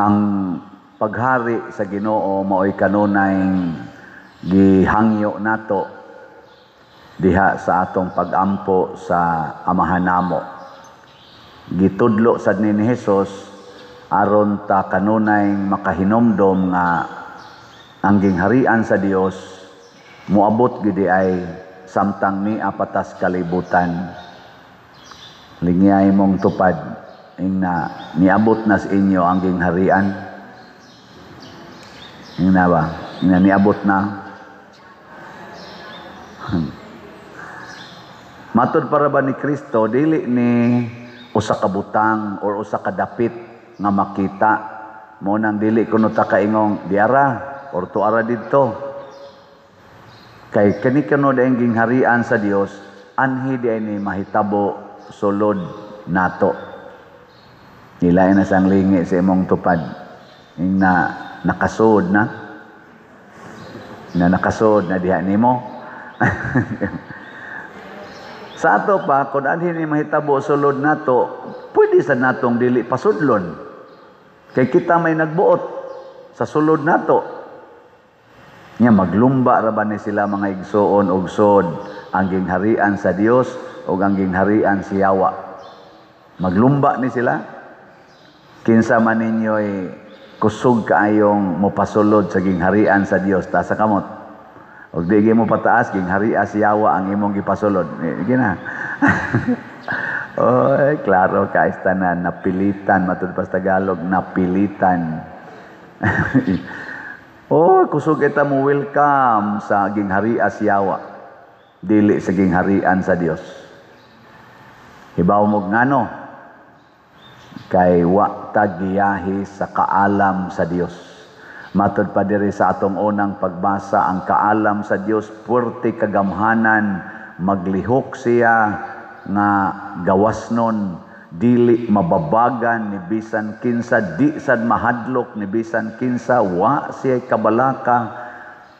Ang paghari sa Ginoo mao'y kanunay gihangyo nato diha sa atong pagampo sa Amahan namo. Gitudlo sad ni Hesus aron ta kanunay makahinomdom nga ang gingharian sa Dios moabot gid ay samtang ni apatas kalibutan. Lingyay mong tupad na niabot na sa inyo ang gingharian. Ingna ba? Ingna niabot na. Matod para ba ni Kristo, dili ni usa ka butang or usa ka dapit nga makita mo nang dili kuno ta kaingong diara or tuara didto. Kay kani kuno daing gingharian sa Dios, anhi di ni mahitabo sulod nato. Nilay na sang lingi sa imong tupad. Yung nakasod na. Nakasod na diha nimo. Sa ato pa, kung anhin ni mahitabo sulod nato, pwede sa natong dili pasudlon. Kay kita may nagbuot sa sulod nato. Nya maglumba ra ba ni sila mga igsoon og sod ang gingharian sa Dios o ang gingharian sa Yawa. Maglumba ni sila. Kinsa man ninyo'y kusog kaayong mopasulod sa gingharian sa Dios ta sa kamot. Og di mo pataas gingharian sa Yawa ang imong gipasulod. Gina. Oy, klaro ka istanan napilitan matud pas Tagalog napilitan. Oh, kusog kita mo welcome sa gingharian sa Yawa. Dili sa gingharian sa Dios. Hibaw mo ngano? Kay wa tagiyahi sa kaalam sa Dios. Matod pa diri sa atong unang pagbasa, ang kaalam sa Dios puwerte kagamhanan, maglihok siya nga gawasnon, dili mababagan ni bisan kinsa, di sad mahadlok ni bisan kinsa, wa siya kabalaka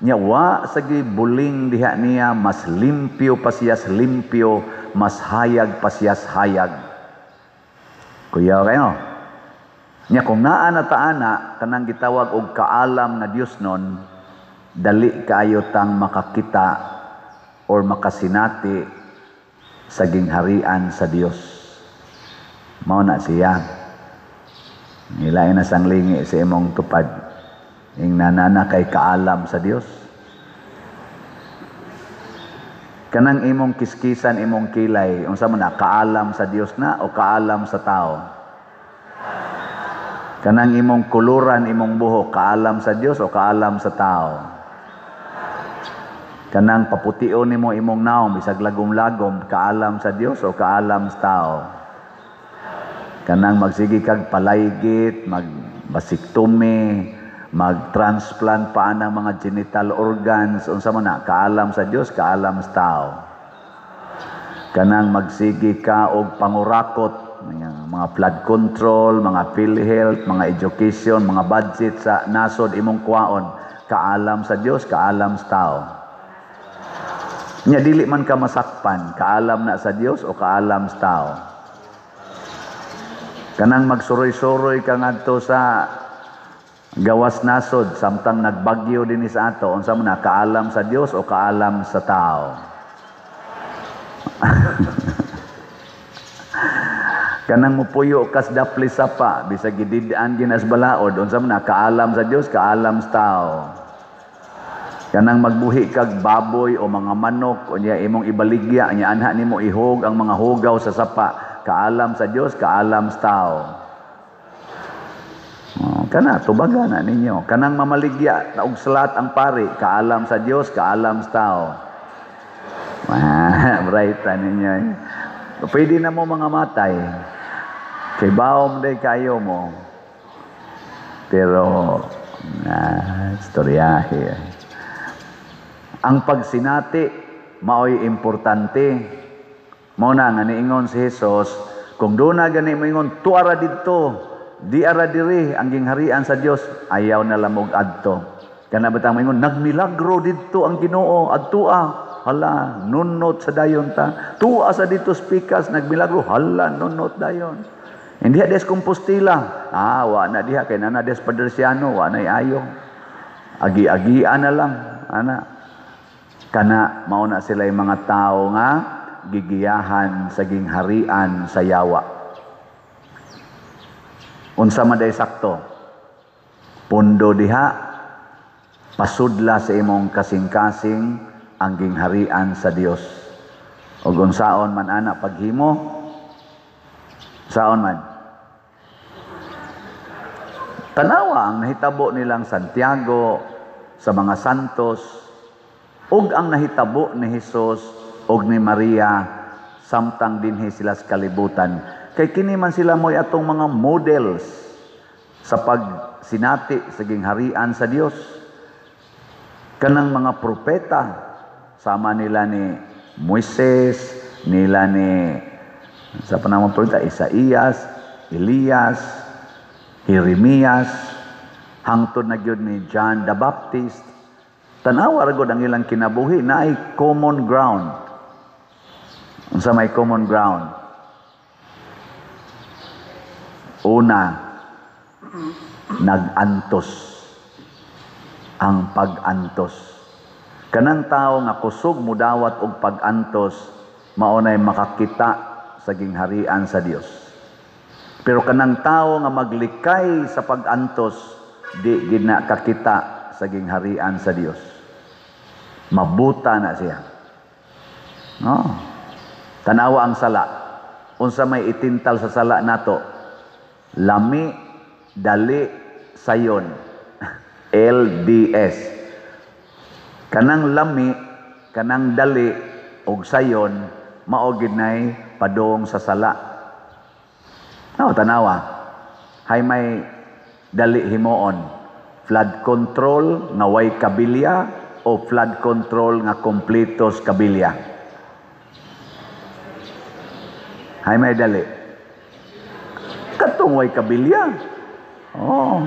nya, wa sa gibuling diha niya, mas limpyo pa siyas limpyo, mas hayag pa siyas hayag. Kuya kayo. Nya kung naa na taana kanang gitawag og kaalam na Dios nun, dali kaayo tang makakita or makasinati sa gingharian sa Dios. Mao na siya. Nilay na sang lingi sa imong tupad. Ing nanana kay kaalam sa Dios. Kanang imong kiskisan, imong kilay, unsa man na, kaalam sa Dios na o kaalam sa tao? Kanang imong kuluran, imong buhok, kaalam sa Dios o kaalam sa tao? Kanang paputiyon nimo imong naong, bisag lagom-lagom, kaalam sa Dios o kaalam sa tao? Kanang magsigi kag palaygit, magbasiktomy, mag-transplant pa ang mga genital organs, unsa man na, kaalam sa Dios, kaalam sa tao. Kanang magsigi ka og pangurakot, mga flood control, mga PhilHealth, mga education, mga budget sa nasod imong kuwaon, kaalam sa Dios, kaalam sa tao. Nya dili man ka masakpan, kaalam na sa Dios o kaalam sa tao. Kanang magsuroy-suroy ka ngadto sa gawas nasod samtang nagbagyo din sa ato, unsa man na, kaalam sa Dios o kaalam sa tao? Kanang mupuyo kas dapli sapa bisag gidid-an ginas balaod, unsa man na, kaalam sa Dios, kaalam sa tao? Kanang magbuhi kag baboy o mga manok unya imong ibaligya nya anha nimo ihog ang mga hugaw sa sapa, kaalam sa Dios, kaalam sa tao? Kana tubaga na ninyo. Kanang mamaligya na og salat ang pari, kaalam sa Dios, kaalam sa tao? Bright ninyo. Pwede na mo mga matay. Kay baom day kayo mo. Pero istoryahe. Ang pagsinati maoy importante. Mao na nga niingon si Jesus, kung doon na gani mo ingon tuara didto, di ara diri ang gingharian sa Dios, ayaw na lamog adto. Kana batang moingon nagmilagro didto ang Ginoo, adtoa, hala nunot sa dayon ta. Tuwa sa dito spikas nagmilagro, hala nunot dayon. Hindi des Compostela. Wa na diha kay na des Paderciano, wa na ayo. Agi-agian na lang, ana. Kana mao na sila yung mga tao nga gigiyahan sa gingharian sa Yawa. Unsa man day sakto? Pundo diha, pasudla sa imong kasing-kasing ang gingharian sa Dios. O unsaon man ana paghimo, saon man. Tanawa ang nahitabo nilang Santiago sa mga santos, ug ang nahitabo ni Hesus ug ni Maria samtang dinhi sila sa kalibutan. Kay kini man sila mo'y atong mga models sa pagsinati sa gingharian sa Dios. Kanang mga propeta, sama nila ni Moises, nila ni sa panahon propeta Isaías, Elias, Jeremias, hangtod na gyud ni John the Baptist. Tanawa ra gud ang ilang kinabuhi na ay common ground. Unsa may common ground? Una, nag-antos. Ang pag-antos. Kanang tao nga kusog mudawat og pag-antos, mao nay makakita sa gingharian sa Dios. Pero kanang tao nga maglikay sa pag-antos, di gina kakita sa gingharian sa Dios. Mabuta na siya. No. Tanawa ang sala. Unsa may itintal sa sala nato? Lami, dali, sayon. LDS. Kanang lami, kanang dali, og sayon, mao gid nay padong sa sala. No, tanawa. Hay may dali himoon. Flood control nga way kabilya o flood control nga kompletos kabilya. Hay may dali. Katong way kabilya. Oh.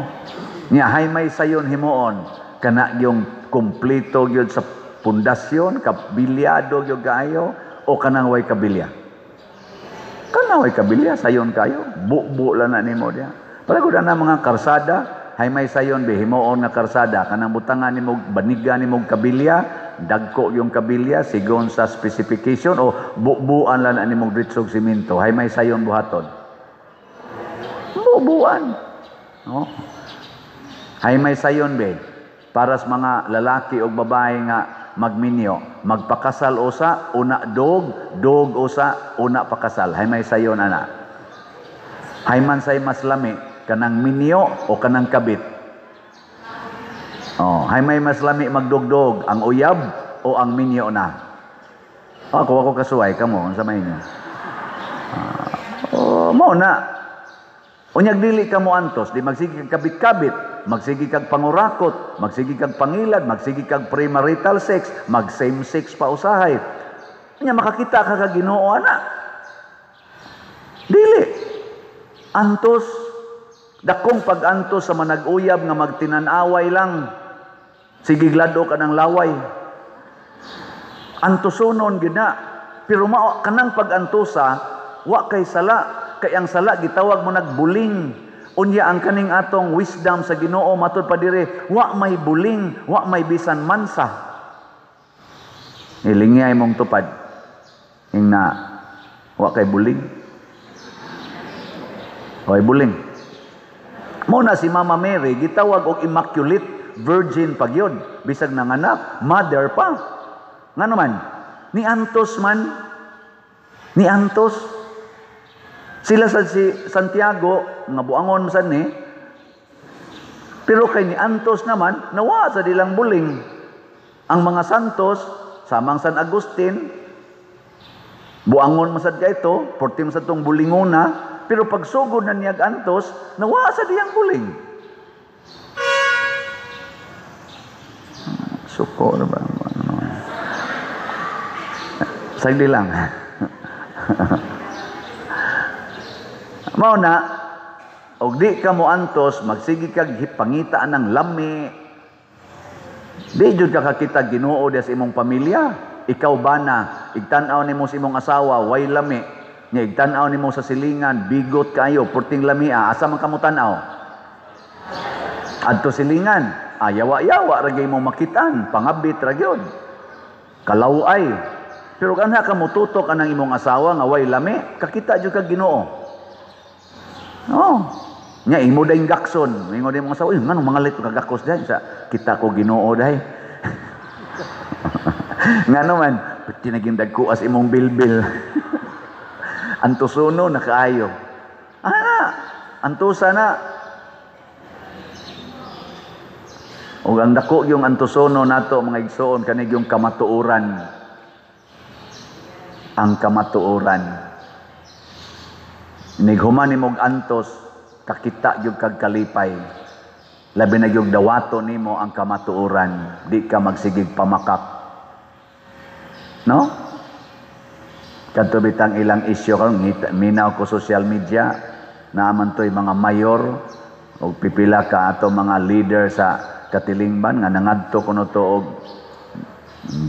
Nya hay may sayon himoon kana yung kompleto gyud sa pundasyon, kabilyado gyud kaayo o kanang way kabilya. Kanang way kabilya sayon kayo, bubo lang na nimo diha. Palagod na mga karsada, hay may sayon be himoon nga karsada kanang butangan nimo baniga nimo kabilya, dagko yung kabilya sigon sa specification o bubuan lang na nimo dritsog simento, hay may sayon buhaton. Bubuan. No? Hay may sayon be para sa mga lalaki o babae nga magminyo, magpakasal usa, una dog usa, una pakasal. Hay may sayon ana. Hay man say mas lami kanang minyo o kanang kabit. Oh, hay may mas lami magdugdog, ang uyab o ang minyo na. Ako kasuway kamo sa may inyo. Mo na. Unyag dili ka mo antos, di magsigi kag kabit-kabit, magsigi kag pangurakot, magsigi kag pangilad, magsigi kag premarital sex, mag same sex pa usahay. Unya makakita ka kag Ginoo ana. Dili. Antos, dakong pag-antos sa manag-uyab nga magtinan-away lang. Sige glado ka ng laway. Antosonon gid na. Pero mao kanang pag-antosa, wa kay sala. Kay ang sala gitawag mo nagbuling. Unya ang kaning atong wisdom sa Ginoo matud pa dire, wa may buling, wa may bisan mansa. Ilingay mong tupad. Ing na wa kay buling. Wa kay buling. Mo na si Mama Mary gitawag og immaculate virgin pagyod, bisag nanganak, mother pa. Ngano man? Ni Antos man. Ni Antos. Sila sa si Santiago, nga buangon sa ni, pero kay ni Antos naman, nawa sa dilang buling. Ang mga santos, samang San Agustin, buangon masad ka ito, portim sa itong bulinguna, pero pagsugod na niyag Antos, nawa sa diyang buling. Suko na ba? Sagdi lang. Mao na, og di ka mo antos, magsigi kag pangitaan ng lami. Di jud ka kakita Ginoo sa imong pamilya. Ikaw ba na, igtan-aw nimo sa imong asawa, way lami. Nya igtan-aw nimo sa silingan, bigot kayo, purting lamia, asa man kamo tan-aw? Adto silingan, yawa-yawa ra gyud mo makitaan, pangabit ra gyud. Kalaway. Pero kanha ka mututok anang imong asawa nga way lami, kakita jud ka Ginoo. Oh. Nya imo daing gakson, ingon imong asawa, ngano mangalit ka gakos dahi sa kita ko Ginoo dahi. Ngano man, pati naging dagkuas imong bilbil. Antusuno na kaayo. Antusa na. O ang dako yung antusono nato mga igsoon kanig yung kamatuoran. Ang kamatuoran. Nighuman nimog antos, kakita yung kagkalipay. Labi na yung dawato nimo ang kamatuoran. Di ka magsigig pamakak. No? Kadto bitang ilang isyu karon minaw ko social media naaman toy mga mayor o pipila ka ato mga leader sa katilingban nga nangadto kuno to og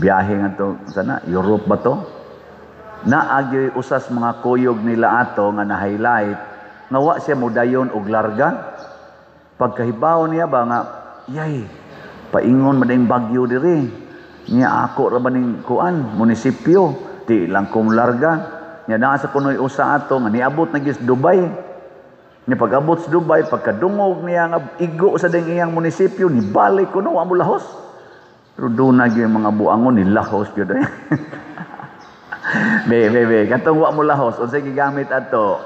biyahe ngadto sana Europe ba to? Naagyoy usas mga kuyog nila ato nga na-highlight nga wa siya modayon og larga. Pagkahibaw niya ba nga yay paingon man ding bagyo diri. Niya ako ra ba ning kuan munisipyo di lang kong larga. Nya naa sa kunoy usa ato nga niabot na gyud Dubai. Ni pag-abot sa Dubai, pagkadungog niya nga igo sa ding iyang munisipyo, ni balik kuno wa mo lahos. Pero doon na yung mga buangon ni lahos gyud. Be, katong wa mo lahos, unsay gigamit ato?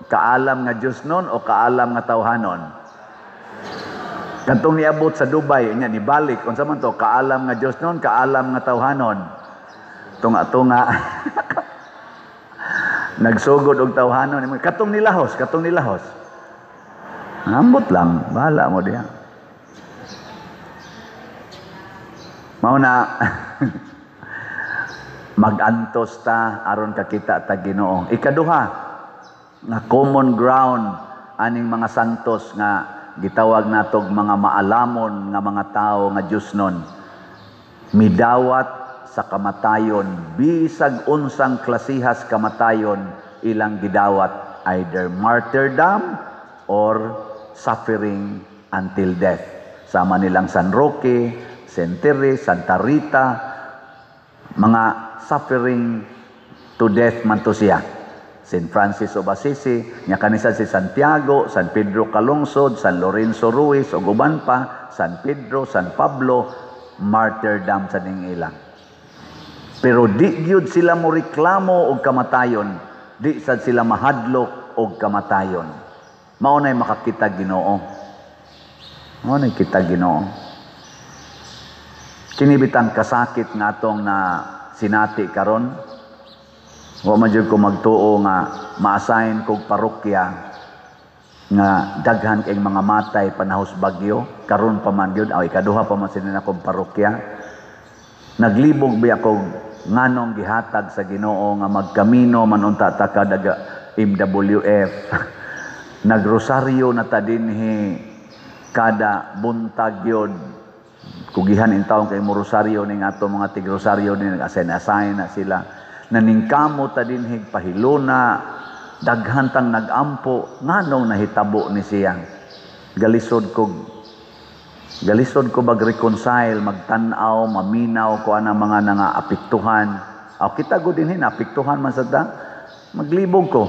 Kaalam nga Dios non o kaalam nga tawhanon? Katong niabot sa Dubai, nya ni balik, unsa man to? Kaalam nga Dios non, kaalam nga tawhanon? Tunga-tunga. Nagsugod og tawhanon katong nilahos ambot lang bahala mo diha mao na magantos ta aron kakita ta Ginoo. Ikaduha nga common ground aning mga santos nga gitawag natog mga maalamon nga mga tawo nga Dios non midawat sa kamatayon, bisag unsang klasihas kamatayon ilang gidawat, either martyrdom or suffering until death. Sama nilang San Roque, Saint Teresa, Santa Rita, mga suffering to death man to siya. Saint Francis of Assisi, nya kanisa si Santiago, San Pedro Calungsod, San Lorenzo Ruiz, o guban pa, San Pedro, San Pablo, martyrdom sa ning ilang. Pero di gyud sila mo reklamo og kamatayon, di sad sila mahadlok og kamatayon. Mao nay makakita Ginoo. Mao nay kita Ginoo. Kini bitang kasakit nga atong na sinati karon. Wa man jud ko magtuo nga ma-assign kog parokya nga daghan kay mga matay panahos bagyo karon pa man gyud ikaduha pa man sinin akong parokya. Naglibog biya kog nganong gihatag sa Ginoo nga magkamino man unta ta kada MWF. Nagrosaryo na ta dinhi kada buntag yod. Kugihan in taon kay mo rosaryo ning ato mga tigrosaryo ni nag-assign na sila. Naningkamo ta dinhi pahilona daghan tang nagampo nganong nahitabo ni siya. Galisod ko mag-reconcile, magtanaw, maminaw ko ana mga apektuhan. Kita go din apektuhan man sad ta. Maglibog ko.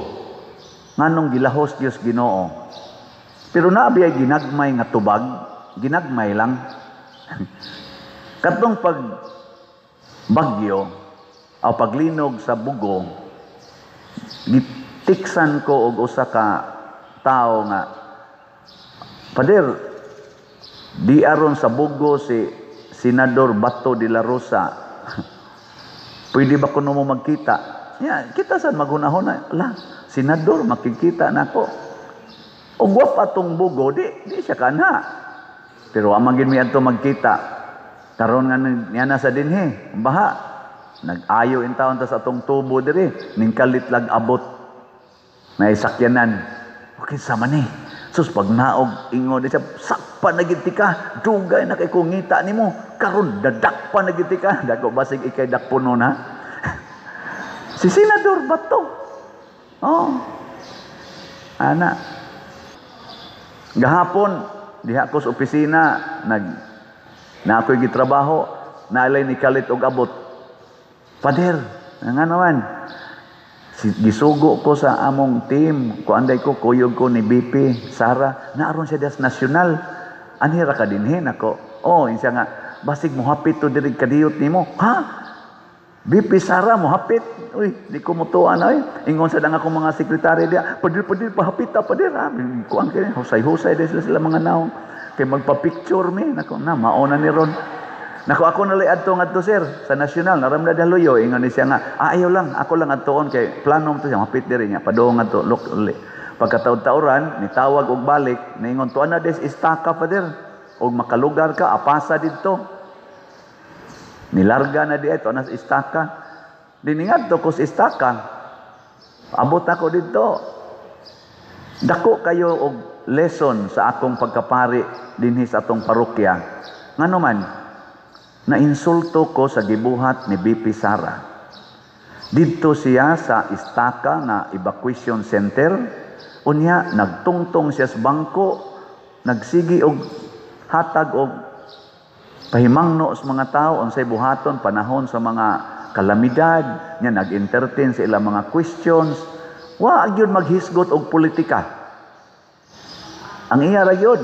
Nganong gilahos Dios Ginoo. Pero naabi ay ginagmay nga tubag, ginagmay lang. Katong pag bagyo o paglinog sa bugo, gitiksan ko og usa ka tao nga Pader, di aron sa bugo si Senador Bato de la Rosa. Pwede ba kuno mo magkita? Kita saan maghunahon na? Senador, makikita na ko. O guwap atong bugo, di siya kana. Pero amagin mi adto magkita. Karon nga niya na sa dinhi, baha. Nag-ayo in taon ta sa atong tubo diri, ning kalit lag abot. May sakyanan. Okay, sama ni. Sus, pag naog, ingon siya, sakpa na giti ka, dugay na kay kungita ni mo, karon dadak pa na giti ka, dako basig ikay dakpuno na. Si Senador Bato, Oh, ana. Gahapon, diha ko sa opisina, na ako'y gitrabaho, naalay ni kalit og abot. Pader, nga naman, gisugo ko sa among team, kuanday ko, kuyog ko ni BP, Sara, naaron siya das nasyonal. Anira ka dinhin ako. Oh, siya nga, basig mo hapit to diri kadiyot nimo. Ha? BP Sara mo hapit. Uy, di ko mutuan ay. Ingon sa dang akong mga sekretary dia, padir pahapit ta padir. Kuan kay husay-husay din sila mga naong. Kay magpa-picture mi nako na mauna ni ron. Nako ako nalay adto ngadto sir sa nasyonal naramda daluyo ingon ni siya nga ayaw lang ako lang adtoon kay plano mo to siya hapit diri nya padong adto look uli. Pagkataon-taoran nitawag og balik ningon to ana des istaka padir og makalugar ka apasa didto. Nilarga na di ito, nas istaka. Diningad to kus istaka. Abot ako dito. Dako kayo og lesson sa akong pagkapari dinhi sa atong parokya. Ngano man, nainsulto ko sa gibuhat ni BP Sara. Dito siya sa istaka na evacuation center. Unya, nagtungtong siya sa bangko. Nagsigi og hatag og pahimangno sa mga tao unsay buhaton panahon sa mga kalamidad nya nag-entertain sa ilang mga questions wa gyud maghisgot og politika ang iya ra gyud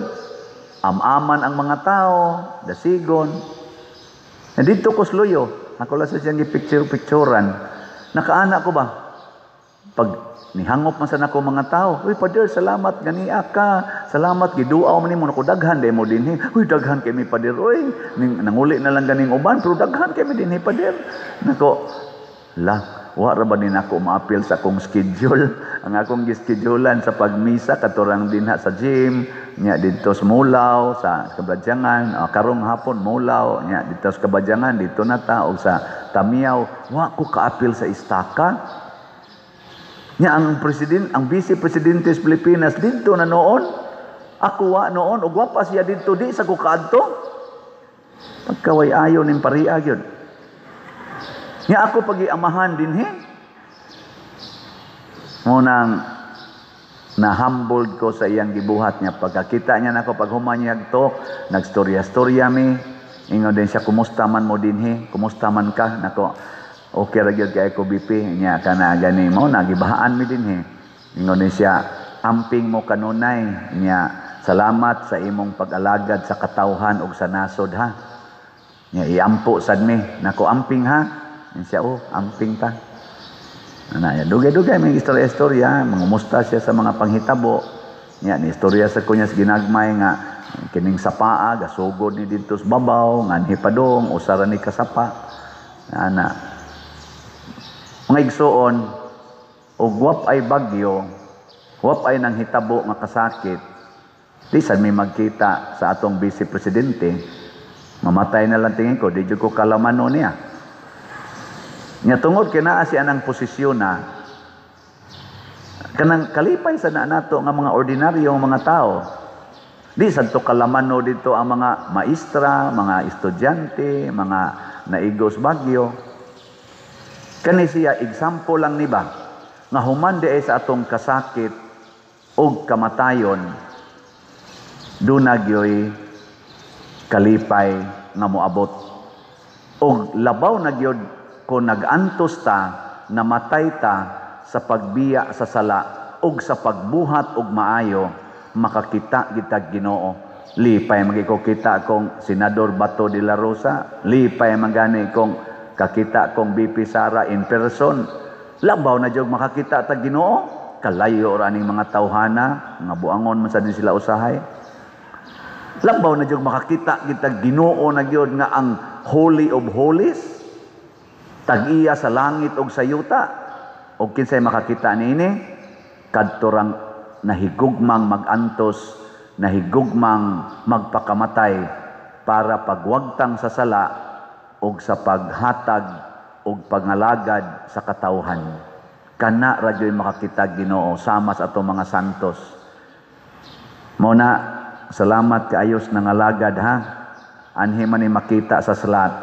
amaman ang mga tao dasigon na dito ko sluyo ako la sa siyang gipicture-picturean nakaana ko ba pag nihangop man sa nako mga tao. Uy, pader, salamat ganiya ka. Salamat, giduaw man nimo nako daghan demo dinhi. Uy, daghan kay mi pader. Uy, nanguli na lang ganing uban, pero daghan kay mi dinhi pader. Nako, wa ra ba din ako maapil sa akong schedule. Ang akong gischedulean sa pagmisa katurang dinha sa gym, nya dito sa Mulaw, sa Kabadyangan, karong hapon Mulaw, nya dito sa Kabadyangan, dito na ta og sa Tamiaw. Wa ko kaapil sa istaka. Nya ang vice presidente sa Pilipinas dito na noon. Ako wa noon ug wa pa siya dito di sa kukaadto. Pagkaway ayo ning pariya gyud. Nya ako pagiamahan dinhi. Munang na-humbled ko sa iyang gibuhat niya. Pagkakita niya nako pag humanyag to, nagstorya-storya mi. Ingon din siya, kumusta man mo dinhi? Kumusta man ka? Nako, okay ra gyud kay ko BP nya kana gani mo nagibahaan mi dinhi. Ingon din siya, amping mo kanunay nya salamat sa imong pag-alagad sa katawhan ug sa nasod ha. Nya iampo sad mi nako amping ha. Siya amping ta. Ana ya dugay-dugay may istorya-istorya, mangumusta siya sa mga panghitabo. Nya ni istorya sa kunya sa ginagmay nga kining sapa gasugod ni didto sa babaw nganhi padong usara ni kasapa. Ana mga igsoon, og wap ay bagyo, wap ay nang hitabo nga kasakit, di sad may magkita sa atong vice presidente, mamatay na lang tingin ko, di ko kalamano niya. Nya tungod kinaa siya ng posisyon na, kanang kalipay sa nato nga mga ordinaryong mga tao, di sad to kalamano dito ang mga maestra, mga estudyante, mga naigos bagyo. Kani siya example lang ni ba nga human diay sa atong kasakit ug kamatayon dunagyoy kalipay nga moabot ug labaw na gyud kung nag-antos ta namatay ta sa pagbiya sa sala ug sa pagbuhat og maayo makakita kita Ginoo. Lipay magiko kita kong Senador Bato de la Rosa, lipay magani kong kakita kong BP Sara in person. Labaw na jog makakita ta Ginoo. Kalayo ra ning mga tawhana, nga buangon man sa din sila usahay. Labaw na jog makakita kita Ginoo na gyud nga ang Holy of Holies. Tag-iya sa langit og sa yuta. Og kinsay makakita niini kadto nahigugmang mag-antos, nahigugmang magpakamatay para pagwagtang sa sala og sa paghatag og pangalagad sa katawhan. Kana radyo'y makakita Ginoo sama sa atong mga santos. Muna, salamat kaayos ng alagad ha. Anhi man ni makita sa salat.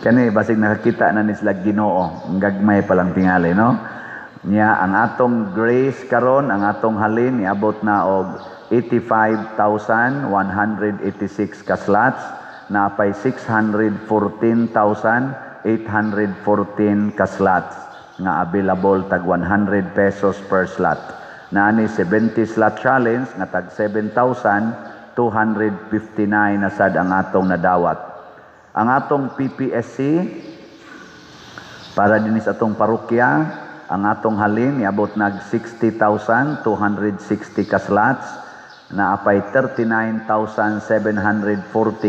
Kani basig nakakita na ni sila Ginoo, ang gagmay pa lang tingali no. Nya ang atong grace karon, ang atong halin niabot na og 85,186 ka slots, na pay 614,814 ka slots nga available tag 100 pesos per slot. Naani 70 slot challenge nga tag 7,259 na sad ang atong nadawat. Ang atong PPSC para dinis atong parokya, ang atong halin niabot nag 60,260 ka slots, na apay 39,740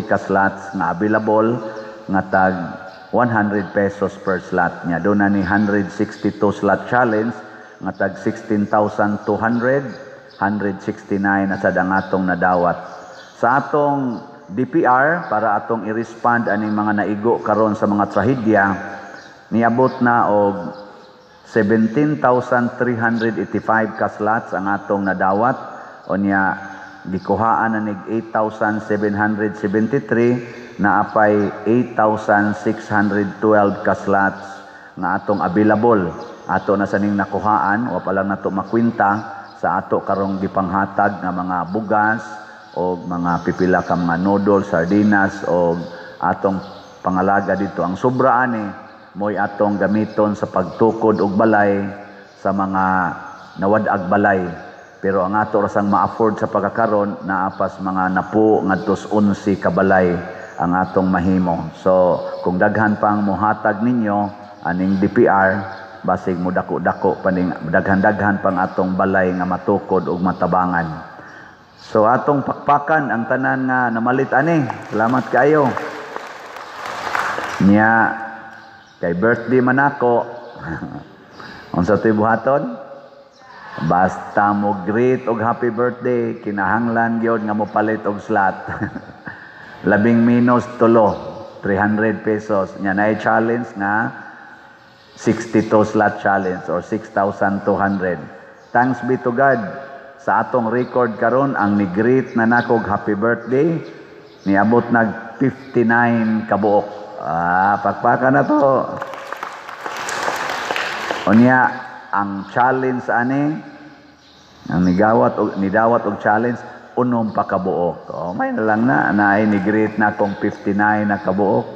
ka slots nga available nga tag 100 pesos per slot. Nya doon na ni 162 slot challenge nga tag 16,200, 169 na sad ang atong nadawat. Sa atong DPR para atong i-respond aning mga naigo karon sa mga trahedya, niabot na og 17,385 ka slots ang atong nadawat, o niya gikuhaan na nig 8,773 na apay 8,612 ka slots nga atong available. Ato na saning nakuhaan o pa lang nato makwinta sa ato karong gipanghatag nga mga bugas o mga pipila ka mga noodles, sardinas o atong pangalaga dito. Ang sobra ani mo'y atong gamiton sa pagtukod og balay sa mga nawad-ag balay. Pero ang ato rasang ma-afford sa pagkakaron, naapas mga napo ngadtos 11 ka balay ang atong mahimo. So kung daghan pang mohatag ninyo aning DPR, basig mo dako-dako paning daghan-daghan pang atong balay nga matukod og matabangan. So atong pakpakan ang tanan nga namalit ani. Salamat kayo. Nya kay birthday man ako. Unsa to'y buhaton? Basta mo greet og happy birthday, kinahanglan gyud nga mo palit og slot. 10 minus tulo, 300 pesos. Nya naay challenge nga 62 slot challenge or 6,200. Thanks be to God. Sa atong record karon ang ni-greet na nakog happy birthday niabot nag 59 kabuok. Pakpakan na to. Unya ang challenge ani, ang nidawat og challenge unom pa kabuok. May na lang na ay ni-greet na kong 59 na kabuok.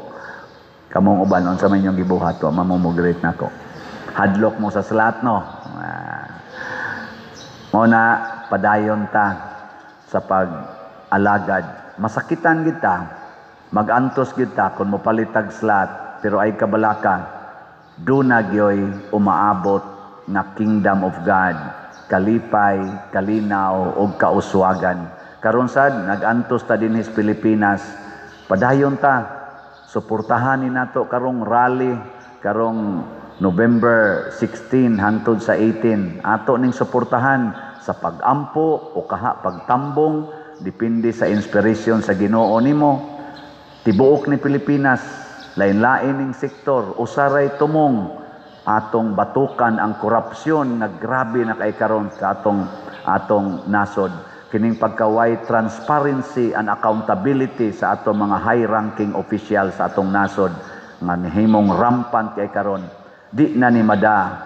Kamong uban unsa man yung gibuhat to, mamumugreet nako. Hadlok mo sa slot no. Mo na padayon ta sa pag-alagad. Masakitan kita, magantos kita kung mopalitag slot, pero ay kabalaka, duna gyoy umaabot na kingdom of God, kalipay, kalinaw, o kauswagan. Karon sad, nagantos ta dinhi sa Pilipinas, padayon ta, suportahan ni nato karong rally, karong November 16 hangtod sa 18. Ato ning suportahan sa pagampo o pagtambong, depende sa inspiration sa Ginoo nimo. Tibuok ni Pilipinas, lain-lain ning sektor, usaray tumong atong batukan ang korupsyon nga grabe na kay karon sa atong nasod. Kining pagkaway transparency and accountability sa atong mga high-ranking official sa atong nasod nga nihimong rampant kay karon. Di na ni mada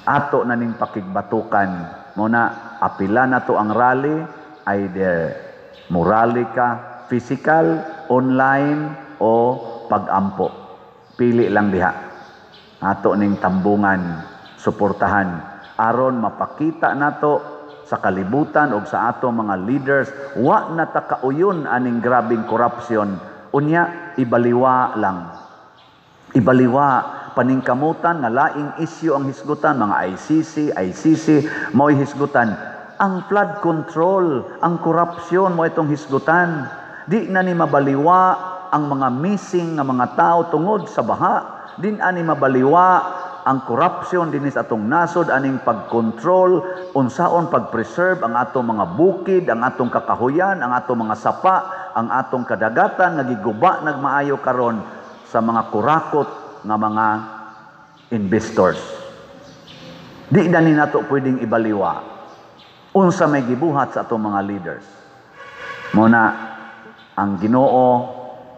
ato na ning pakigbatukan. Muna apila na to ang rally, either morally ka, physical, online o pagampo. Pili lang diha. Ato ning tambungan, suportahan aron mapakita nato sa kalibutan o sa ato mga leaders, wa na takauyon aning grabing korupsyon. Unya, ibaliwa lang. Ibaliwa, paningkamutan nga laing isyu ang hisgutan, mga ICC, mo'y hisgutan. Ang flood control, ang korupsyon mo itong hisgutan. Di na ni mabaliwa ang mga missing nga mga tao tungod sa baha. Di na ni mabaliwa ang korupsyon dinis atong nasod, aning pag-control, unsaon pag-preserve ang atong mga bukid, ang atong kakahuyan, ang atong mga sapa, ang atong kadagatan nga giguba nagmaayo karon sa mga kurakot nga mga investors. Di na ni nato pwedeng ibaliwa unsa may gibuhat sa atong mga leaders. Muna ang Ginoo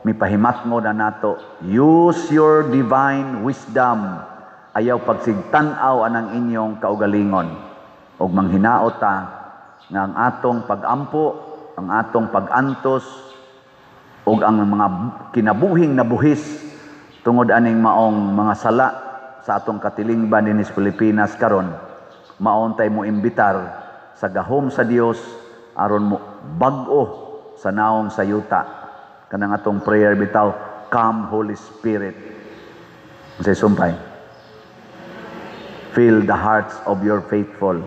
mipahimatngo na nato, use your divine wisdom ayaw pagsigtan-aw anang inyong kaugalingon ug manghinaot ta nga ang atong pagampo, ang atong pagantos ug ang mga kinabuhing nabuhis tungod aning maong mga sala sa atong katilingban dinis Pilipinas karon maon tay mo imbitar sa gahom sa Dios aron mo bag-o sa naong sayuta kanang atong prayer bitaw, come Holy Spirit. Say sumpay, fill the hearts of your faithful,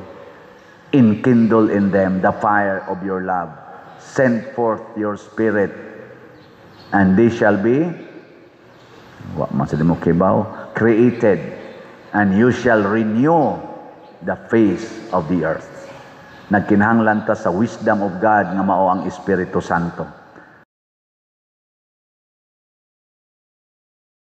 enkindle in them the fire of your love, send forth your Spirit, and they shall be created, and you shall renew the face of the earth. Nagkinahanglan ta sa wisdom of God nga mao ang Espiritu Santo.